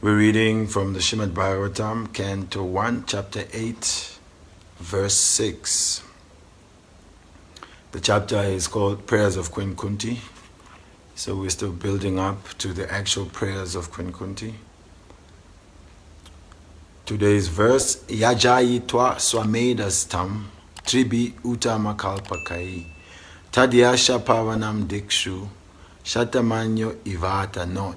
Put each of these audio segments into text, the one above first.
We're reading from the Srimad Bhagavatam, Canto 1, Chapter 8, Verse 6. The chapter is called Prayers of Queen Kunti. So we're still building up to the actual prayers of Queen Kunti. Today's verse, Yajayitva swamedastam tribi utamakalpakai tadyasha pavanam dikshu shatamanyo ivata not.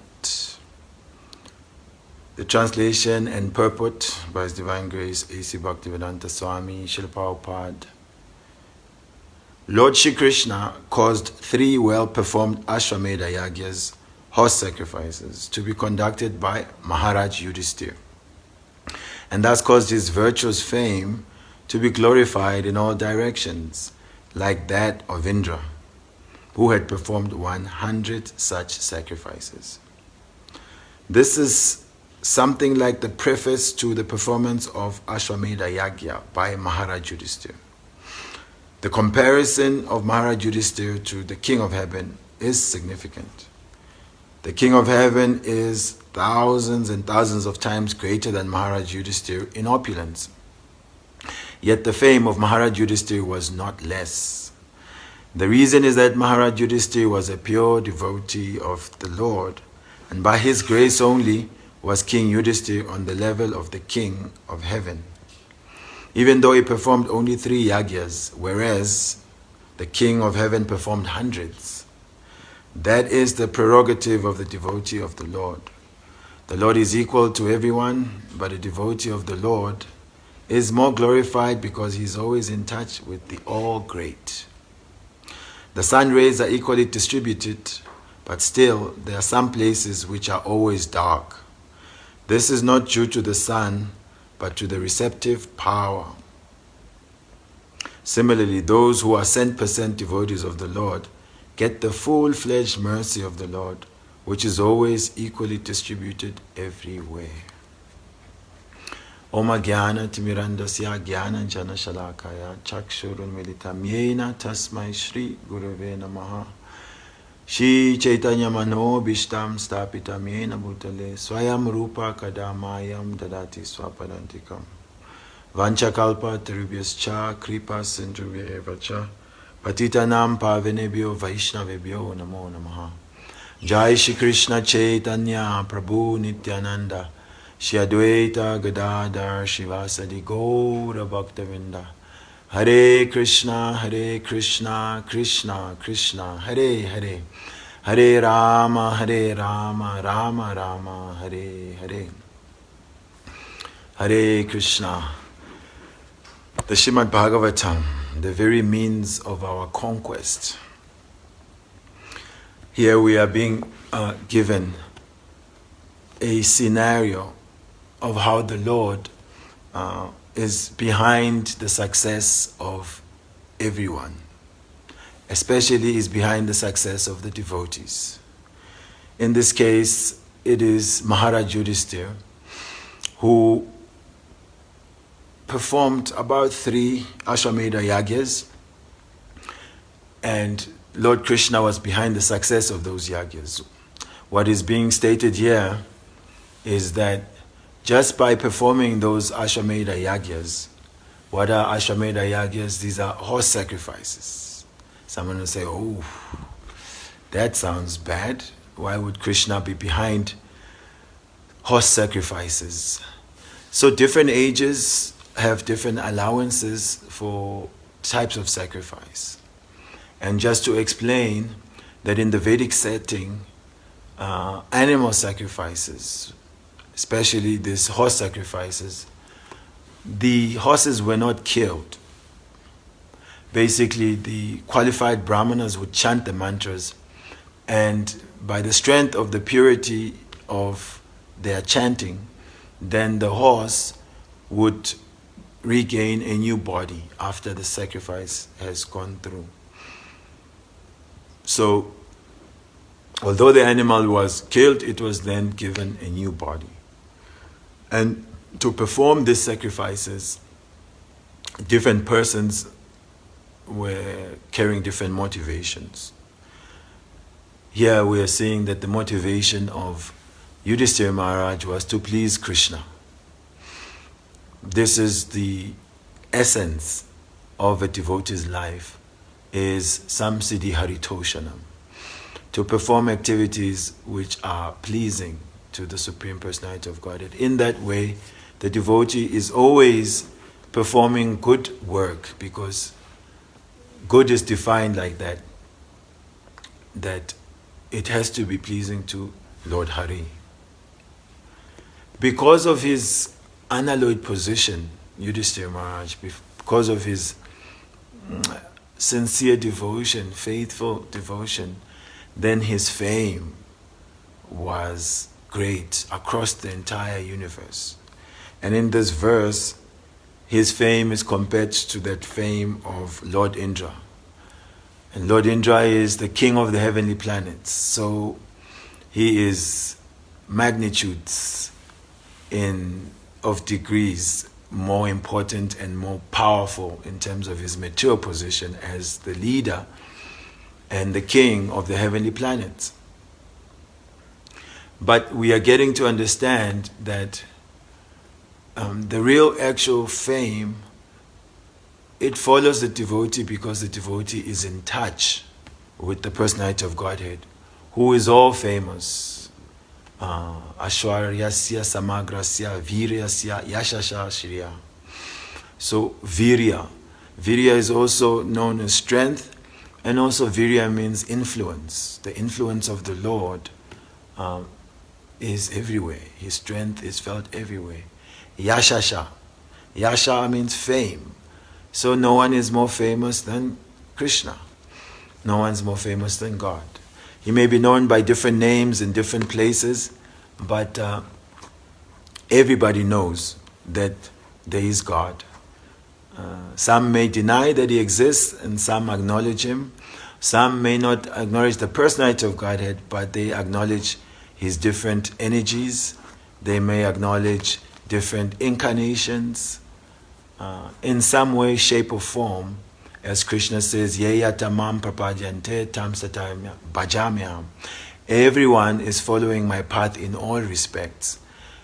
The translation and purport by His Divine Grace A.C. Bhaktivedanta Swami Srila Prabhupada. Lord Shri Krishna caused 3 well-performed Ashwamedha Yagyas, horse sacrifices, to be conducted by Maharaj Yudhisthira, and thus caused his virtuous fame to be glorified in all directions, like that of Indra, who had performed 100 such sacrifices. This is something like the preface to the performance of Ashwamedha Yagya by Maharaj Yudhisthira. The comparison of Maharaj Yudhisthira to the King of Heaven is significant. The King of Heaven is thousands and thousands of times greater than Maharaj Yudhisthira in opulence. Yet the fame of Maharaj Yudhisthira was not less. The reason is that Maharaj Yudhisthira was a pure devotee of the Lord, and by his grace only was King Yudhisthira on the level of the King of Heaven, even though he performed only 3 yagyas, whereas the King of Heaven performed hundreds. That is the prerogative of the devotee of the Lord. The Lord is equal to everyone, but a devotee of the Lord is more glorified because he is always in touch with the All-Great. The sun rays are equally distributed, but still there are some places which are always dark. This is not due to the sun, but to the receptive power. Similarly, those who are 100% devotees of the Lord get the full-fledged mercy of the Lord, which is always equally distributed everywhere. Oma Jnana Timirandasya Jnana Jana Shalakaya Chakshurun Militam Yena Tasmai Shri Gurave Namaha Shri Chaitanya Mano Bhishtam Stapitam Yena Bhutale Swayam Rupa Kadamayam Dadati Swapadantikam Vanchakalpa Tarubhyascha Kripa Sindhuvya Evacha Patitanam Pavanebhyo Vaishnavebhyo Namo Namaha. Jai Shri Krishna Chaitanya Prabhu Nityananda Shri Advaita Gadadhar Shivasadi Gaura Bhaktavinda. Hare Krishna, Krishna Krishna, Hare Hare, Hare Rama, Rama Rama, Hare Hare. Hare Krishna. The Srimad Bhagavatam, the very means of our conquest. Here we are being given a scenario of how the Lord is behind the success of everyone. Especially is behind the success of the devotees. In this case, it is Maharaj Yudhisthira who performed about 3 Ashwamedha Yagyas, and Lord Krishna was behind the success of those yagyas. What is being stated here is that just by performing those Ashwamedha Yagyas, what are Ashwamedha Yagyas? These are horse sacrifices. Someone will say, oh, that sounds bad. Why would Krishna be behind horse sacrifices? So different ages have different allowances for types of sacrifice. And just to explain that in the Vedic setting, animal sacrifices, especially these horse sacrifices, the horses were not killed. Basically, the qualified brahmanas would chant the mantras, and by the strength of the purity of their chanting, then the horse would regain a new body after the sacrifice has gone through. So, although the animal was killed, it was then given a new body. And to perform these sacrifices, different persons were carrying different motivations. Here we are seeing that the motivation of Yudhisthira Maharaj was to please Krishna. This is the essence of a devotee's life, is samsiddhi haritoshanam, to perform activities which are pleasing to the Supreme Personality of Godhead. In that way, the devotee is always performing good work, because good is defined like that, that it has to be pleasing to Lord Hari. Because of his unalloyed position, Yudhisthira Maharaj, because of his sincere devotion, faithful devotion, then his fame was great across the entire universe. And in this verse, his fame is compared to that fame of Lord Indra. And Lord Indra is the king of the heavenly planets. So he is magnitudes of degrees more important and more powerful in terms of his material position as the leader and the king of the heavenly planets. But we are getting to understand that the real actual fame, it follows the devotee, because the devotee is in touch with the Personality of Godhead, who is all famous. Ashwaryasya samagrasya viryasya yashasha shriya. So virya is also known as strength, and also virya means influence. The influence of the Lord is everywhere. His strength is felt everywhere. Yashasha means fame. So no one is more famous than Krishna. No one's more famous than God. He may be known by different names in different places, but everybody knows that there is God. Some may deny that he exists, and some acknowledge him. Some may not acknowledge the personality of Godhead, but they acknowledge his different energies. They may acknowledge different incarnations in some way, shape, or form. As Krishna says, Yeya tamam prapadyante tam satam bhajamyam. Everyone is following my path in all respects.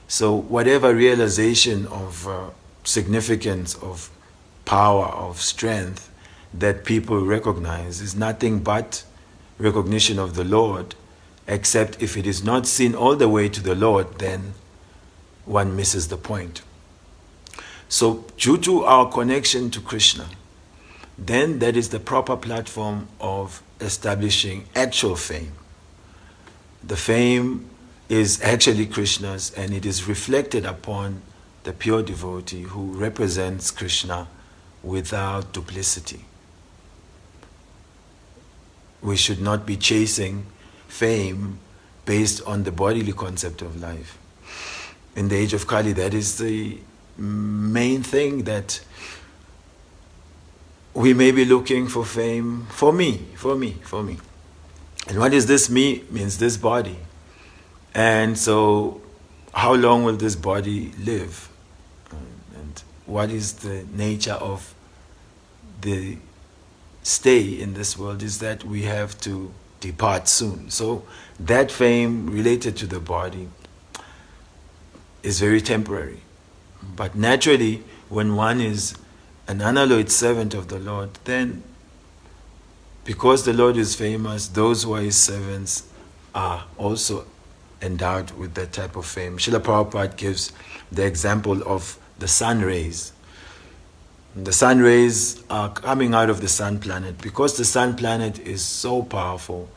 So whatever realization of significance, of power, of strength that people recognize is nothing but recognition of the Lord, except if it is not seen all the way to the Lord, then one misses the point. So due to our connection to Krishna, then that is the proper platform of establishing actual fame. The fame is actually Krishna's, and it is reflected upon the pure devotee who represents Krishna without duplicity. We should not be chasing fame based on the bodily concept of life. In the age of Kali, that is the main thing, that we may be looking for fame for me. And what is this me? Means this body. And so, how long will this body live? And what is the nature of the stay in this world? Is that we have to depart soon. So, that fame related to the body is very temporary. But naturally, when one is an unalloyed servant of the Lord, then because the Lord is famous, those who are his servants are also endowed with that type of fame. Srila Prabhupada gives the example of the sun rays. The sun rays are coming out of the sun planet because the sun planet is so powerful,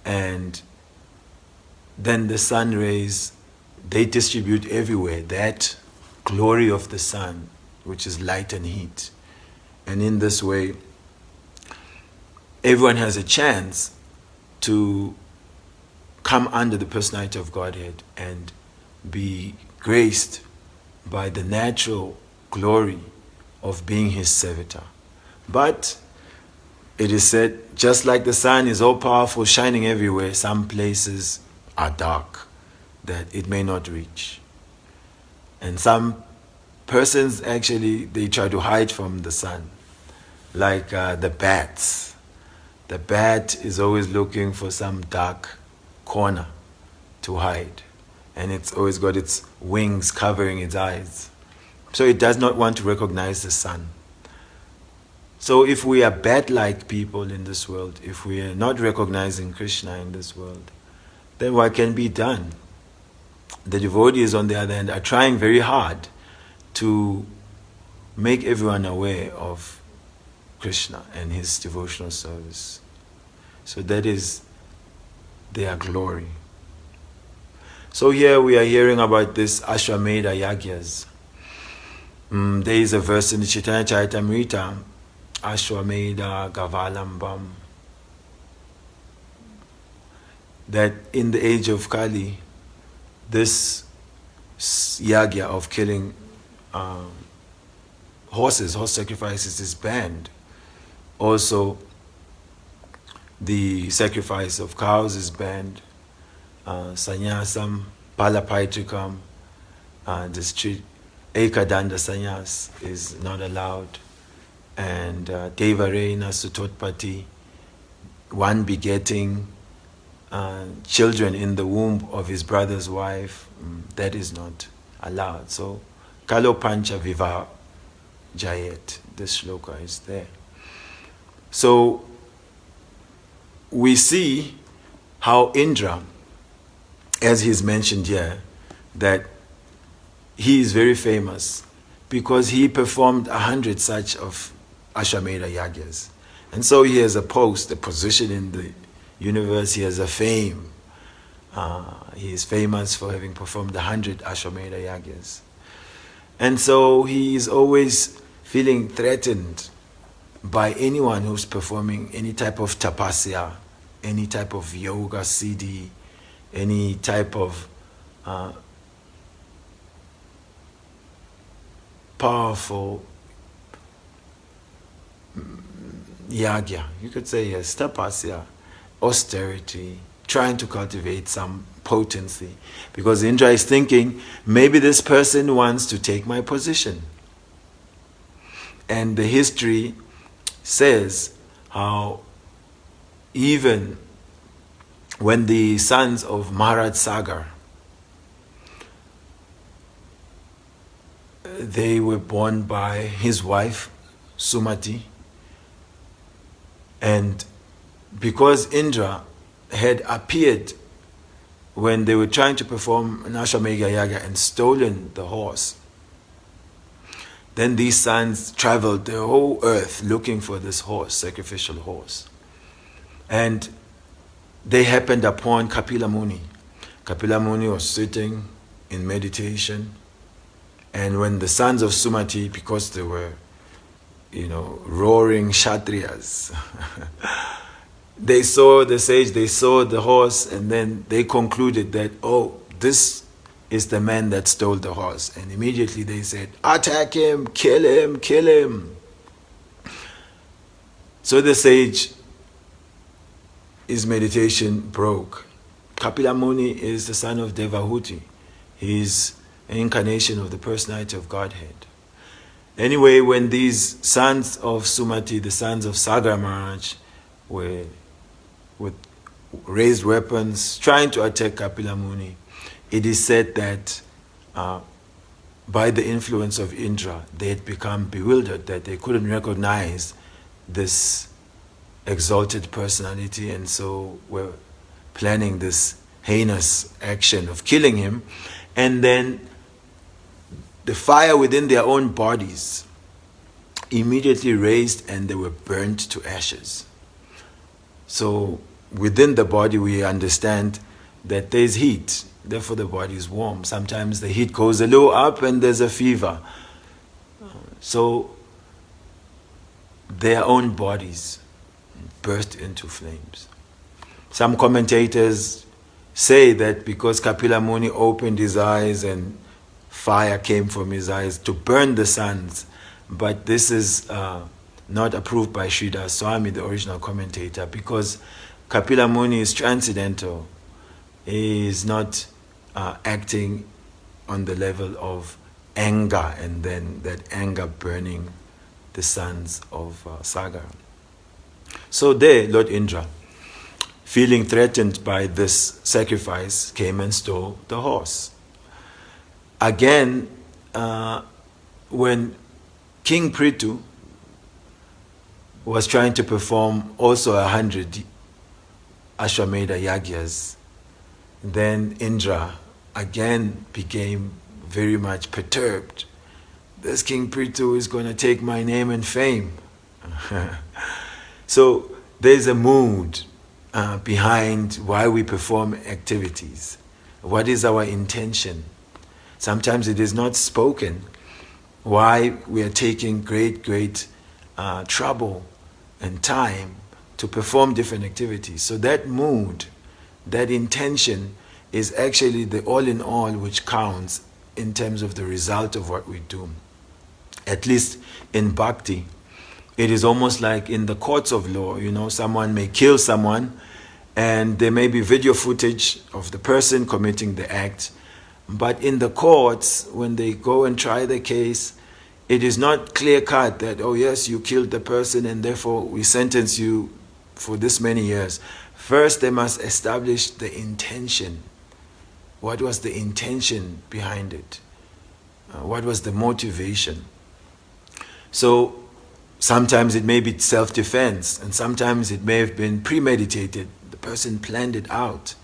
and then the sun rays, they distribute everywhere that glory of the sun, which is light and heat. And in this way, everyone has a chance to come under the personality of Godhead and be graced by the natural glory of being his servitor. But it is said, just like the sun is all powerful, shining everywhere, some places are dark that it may not reach. And some persons actually, they try to hide from the sun, like the bats. The bat is always looking for some dark corner to hide. and it's always got its wings covering its eyes. So it does not want to recognize the sun. So if we are bat-like people in this world, if we are not recognizing Krishna in this world, then what can be done? The devotees, on the other hand, are trying very hard to make everyone aware of Krishna and his devotional service. So that is their glory. So here we are hearing about this Ashwamedha Yagyas. There is a verse in the Chaitanya Charitamrita, Ashwamedha Gavalambam, that in the age of Kali, this yagya of killing horse sacrifices is banned. Also, the sacrifice of cows is banned. Sannyasam, Palapaitrikam, this Ekadanda sannyas is not allowed. And Devarena Sutotpati, one begetting children in the womb of his brother's wife, that is not allowed. So, Kalo Pancha Viva Jayet, this shloka is there. So, we see how Indra, as he is mentioned here, that he is very famous because he performed 100 such of Ashwamedha Yagyas. And so he has a post, a position in the universe, he has a fame. He is famous for having performed 100 Ashwamedha Yagyas. And so he is always feeling threatened by anyone who's performing any type of tapasya, any type of yoga siddhi, any type of powerful yagya. You could say yes, tapasya, austerity, trying to cultivate some potency. Because Indra is thinking, maybe this person wants to take my position. And the history says how even when the sons of Maharaj Sagar, they were born by his wife, Sumati, and because Indra had appeared when they were trying to perform an Ashwamedha Yaga and stolen the horse, then these sons traveled the whole earth looking for this horse, sacrificial horse. And they happened upon Kapila Muni. Kapila Muni was sitting in meditation, and when the sons of Sumati, because they were, roaring Kshatriyas, they saw the sage, they saw the horse, and then they concluded that, oh, this is the man that stole the horse. And immediately they said, attack him, kill him, kill him. So the sage, his meditation broke. Kapila Muni is the son of Devahuti. He is an incarnation of the personality of Godhead. Anyway, when these sons of Sumati, the sons of Sagar Maharaj, were with raised weapons trying to attack Kapila Muni, it is said that by the influence of Indra, they had become bewildered, that they couldn't recognize this exalted personality, and so were planning this heinous action of killing him. And then the fire within their own bodies immediately raised, and they were burnt to ashes. So within the body we understand that there is heat, therefore the body is warm. Sometimes the heat goes a little up and there's a fever. So their own bodies burst into flames. Some commentators say that because Kapila Muni opened his eyes and fire came from his eyes to burn the sons, but this is not approved by Sridhar Swami, the original commentator, because Kapila Muni is transcendental. He is not acting on the level of anger, and then that anger burning the sons of Sagar. So there, Lord Indra, feeling threatened by this sacrifice, came and stole the horse. Again, when King Prithu was trying to perform also 100 Ashwamedha Yagyas, then Indra again became very much perturbed. This King Prithu is going to take my name and fame. So there's a mood behind why we perform activities. What is our intention? Sometimes it is not spoken why we are taking great trouble and time to perform different activities. So that mood, that intention is actually the all in all which counts in terms of the result of what we do. At least in bhakti, it is almost like in the courts of law, someone may kill someone and there may be video footage of the person committing the act. But in the courts, when they go and try the case, it is not clear cut that, oh yes, you killed the person and therefore we sentence you for this many years. First, they must establish the intention. What was the intention behind it? What was the motivation? So sometimes it may be self-defense, and sometimes it may have been premeditated. The person planned it out.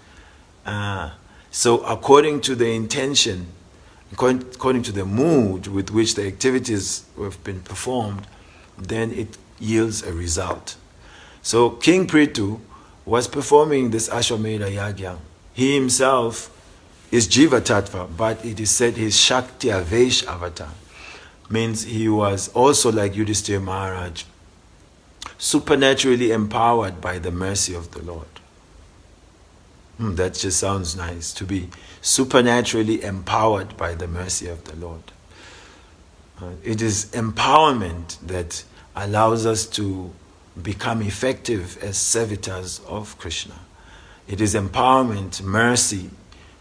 So according to the intention, according to the mood with which the activities have been performed, then it yields a result. So King Prithu was performing this Ashwamedha Yagya. He himself is Jiva Tattva, but it is said his Shakti Avesh avatar. Means he was also like Yudhisthira Maharaj, supernaturally empowered by the mercy of the Lord. That just sounds nice, to be supernaturally empowered by the mercy of the Lord. It is empowerment that allows us to become effective as servitors of Krishna. It is empowerment, mercy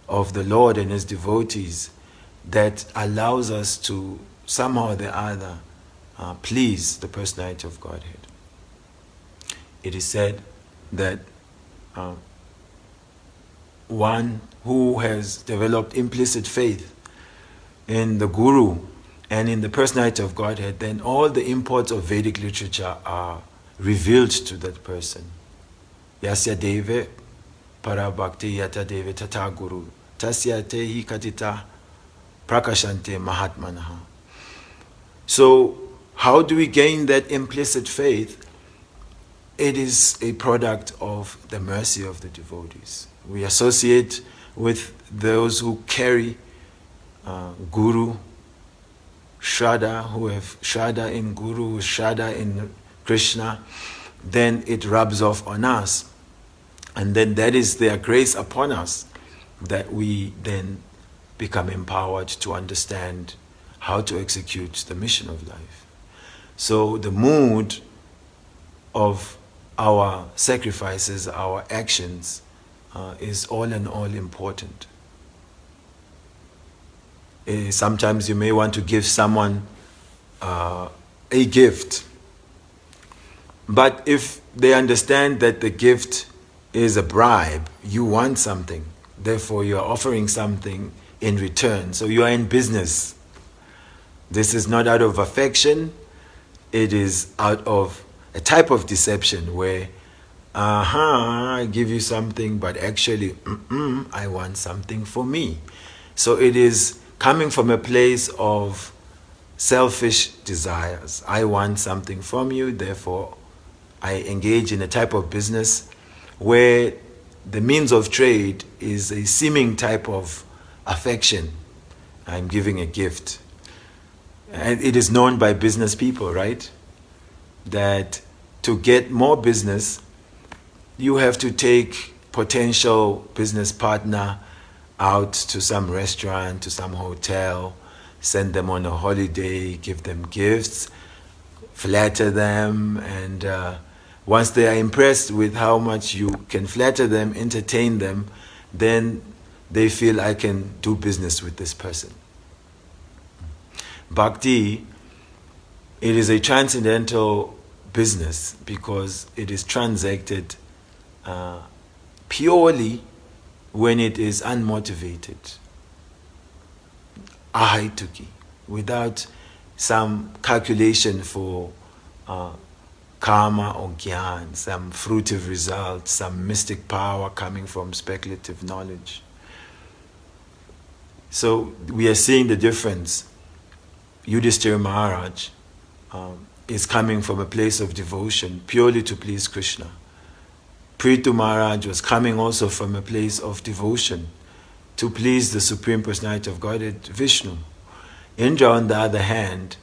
of the Lord and His devotees that allows us to somehow or the other please the personality of Godhead. It is said that one who has developed implicit faith in the Guru and in the personality of Godhead, then all the imports of Vedic literature are revealed to that person. Yasya deve parabhakti yata deve tata guru tasya tehi katita prakashante mahatmanaha. So how do we gain that implicit faith? It is a product of the mercy of the devotees. We associate with those who carry Guru, Shraddha, who have Shraddha in Guru, Shraddha in Krishna, then it rubs off on us. And then that is their grace upon us that we then become empowered to understand how to execute the mission of life. So the mood of our sacrifices, our actions, is all in all important. Sometimes you may want to give someone a gift, but if they understand that the gift is a bribe, you want something, therefore you are offering something in return. So you are in business. This is not out of affection, it is out of a type of deception where, I give you something, but actually, I want something for me. So it is coming from a place of selfish desires. I want something from you, therefore I engage in a type of business where the means of trade is a seeming type of affection. I'm giving a gift. And it is known by business people, right? That to get more business, you have to take potential business partner out to some restaurant, to some hotel, send them on a holiday, give them gifts, flatter them, and once they are impressed with how much you can flatter them, entertain them, then they feel I can do business with this person. Bhakti, it is a transcendental business because it is transacted purely when it is unmotivated. Ahaituki, without some calculation for karma or gyan, some fruitive result, some mystic power coming from speculative knowledge. So we are seeing the difference. Yudhisthira Maharaj is coming from a place of devotion purely to please Krishna. Prithu Maharaj was coming also from a place of devotion to please the Supreme Personality of Godhead, Vishnu. Indra, on the other hand,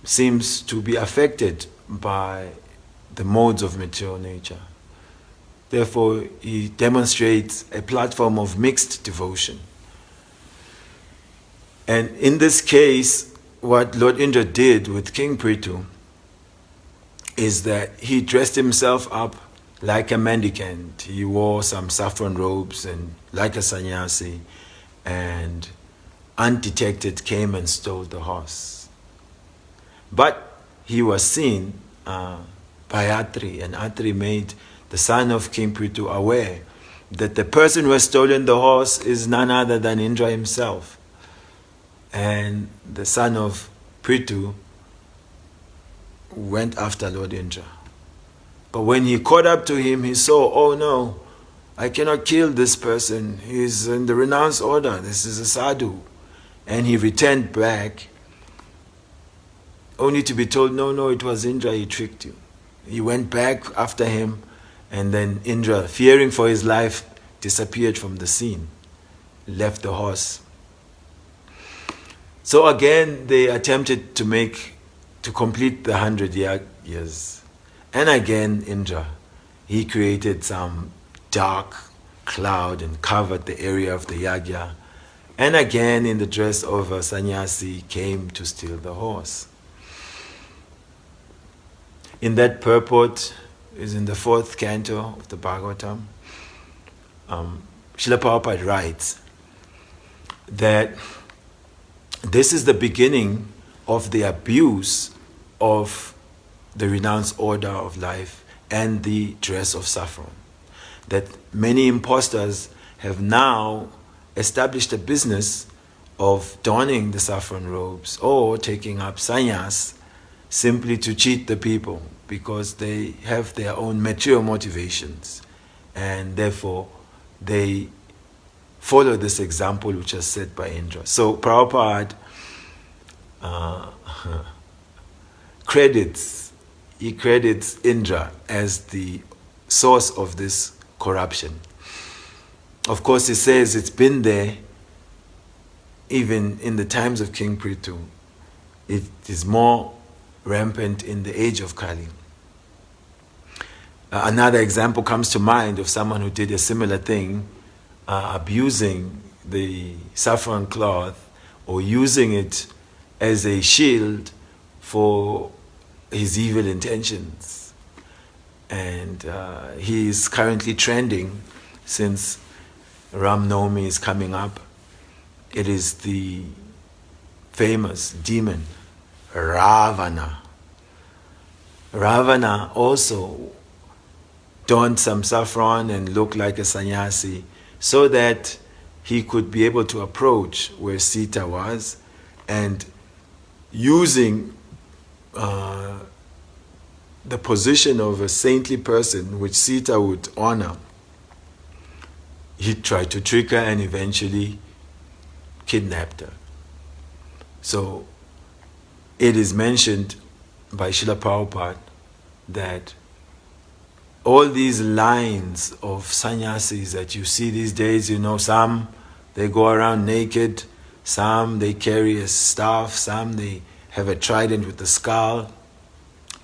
seems to be affected by the modes of material nature. Therefore, he demonstrates a platform of mixed devotion. And in this case, what Lord Indra did with King Prithu is that he dressed himself up like a mendicant. He wore some saffron robes and like a sannyasi, and undetected came and stole the horse. But he was seen by Atri, and Atri made the son of King Prithu aware that the person who has stolen the horse is none other than Indra himself. And the son of Prithu went after Lord Indra. But when he caught up to him, he saw, oh no, I cannot kill this person. He's in the renounced order. This is a sadhu. And he returned back, only to be told, no, it was Indra, he tricked you. He went back after him, and then Indra, fearing for his life, disappeared from the scene, left the horse. So again, they attempted to complete the 100 years. And again, Indra, he created some dark cloud and covered the area of the yagya. And again, in the dress of a sannyasi, came to steal the horse. In that purport, is in the 4th canto of the Bhagavatam, Srila Prabhupada writes that this is the beginning of the abuse of the renounced order of life and the dress of saffron. That many impostors have now established a business of donning the saffron robes or taking up sannyas simply to cheat the people, because they have their own material motivations, and therefore they follow this example which is set by Indra. So Prabhupada credits Indra as the source of this corruption. Of course, he says it's been there even in the times of King Prithu. It is more rampant in the age of Kali. Another example comes to mind of someone who did a similar thing, abusing the saffron cloth or using it as a shield for his evil intentions. And he is currently trending since Ram Navami is coming up. It is the famous demon Ravana. Ravana also donned some saffron and looked like a sannyasi so that he could be able to approach where Sita was, and using the position of a saintly person which Sita would honor, he tried to trick her and eventually kidnapped her. So it is mentioned by Srila Prabhupada that all these lines of sannyasis that you see these days, some they go around naked, some they carry a staff, some they have a trident with a skull,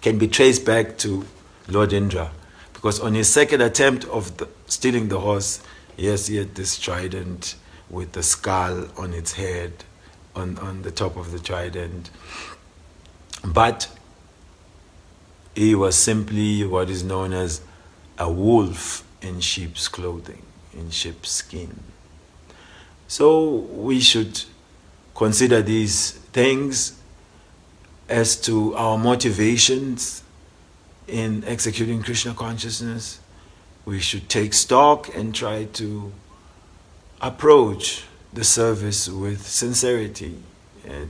can be traced back to Lord Indra. Because on his second attempt of stealing the horse, yes, he had this trident with the skull on its head, on the top of the trident. But he was simply what is known as a wolf in sheep's clothing, in sheep's skin. So we should consider these things as to our motivations in executing Krishna consciousness, we should take stock and try to approach the service with sincerity,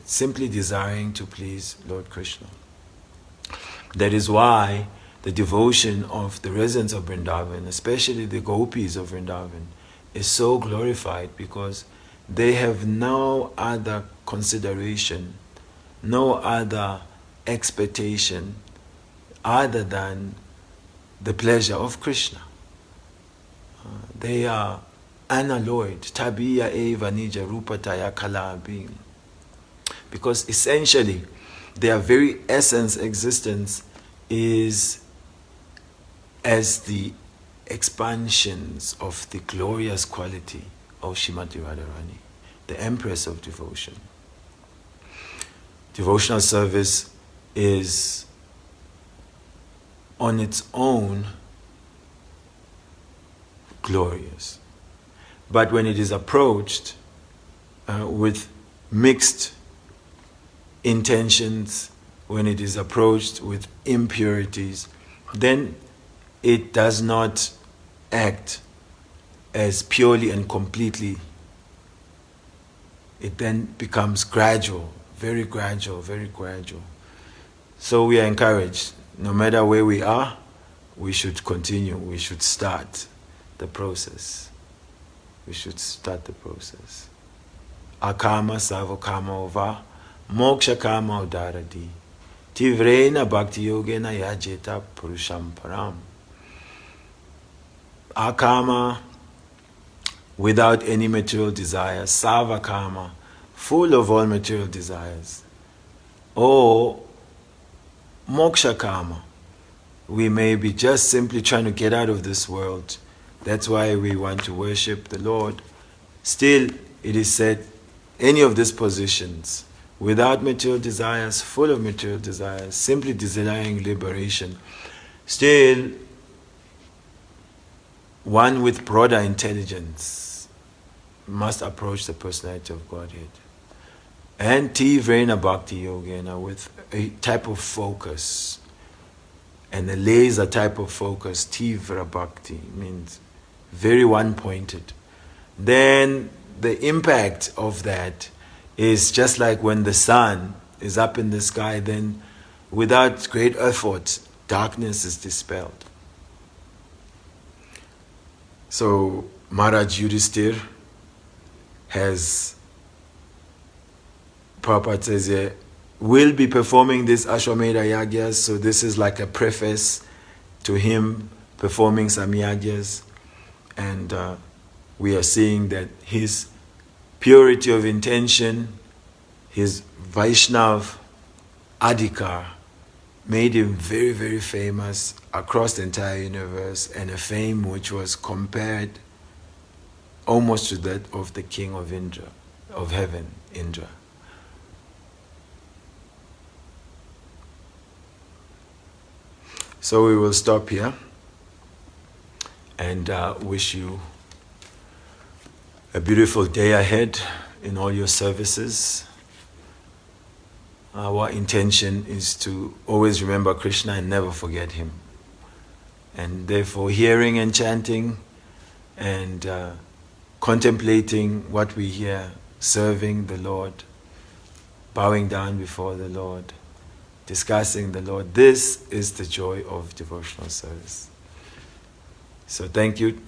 simply desiring to please Lord Krishna. That is why the devotion of the residents of Vrindavan, especially the gopis of Vrindavan, is so glorified, because they have no other consideration, no other expectation other than the pleasure of Krishna. They are unalloyed. Tabiya eva nija rupataya kala being. Because essentially, their very essence, existence, is as the expansions of the glorious quality of Srimati Radharani, the Empress of Devotion. Devotional service is on its own glorious. But when it is approached with mixed intentions, when it is approached with impurities, then it does not act as purely and completely. It then becomes gradual, very gradual, very gradual. So we are encouraged, no matter where we are, we should continue, we should start the process. We should start the process. Akama savakama ova, moksha kama udaradi, tivrena bhakti yogena yajeta purusham param. Akama, without any material desires, savakama, full of all material desires. Or moksha kama, we may be just simply trying to get out of this world. That's why we want to worship the Lord. Still, it is said, any of these positions, without material desires, full of material desires, simply desiring liberation, still, one with broader intelligence must approach the personality of Godhead. And Tivrena Bhakti Yogena, with a type of focus, and a laser type of focus. Tivra Bhakti means very one-pointed. Then the impact of that is just like when the sun is up in the sky, then without great effort, darkness is dispelled. So Maharaj Yudhisthira has, Prabhupada says here, will be performing this Ashwamedha Yagyas, so this is like a preface to him performing some Yagyas, and we are seeing that his purity of intention, his Vaishnav Adhikar, made him very, very famous across the entire universe, and a fame which was compared almost to that of the king of Indra, of heaven, Indra. So we will stop here and wish you a beautiful day ahead in all your services. Our intention is to always remember Krishna and never forget him. And therefore hearing and chanting and contemplating what we hear, serving the Lord, bowing down before the Lord, discussing the Lord, this is the joy of devotional service. So thank you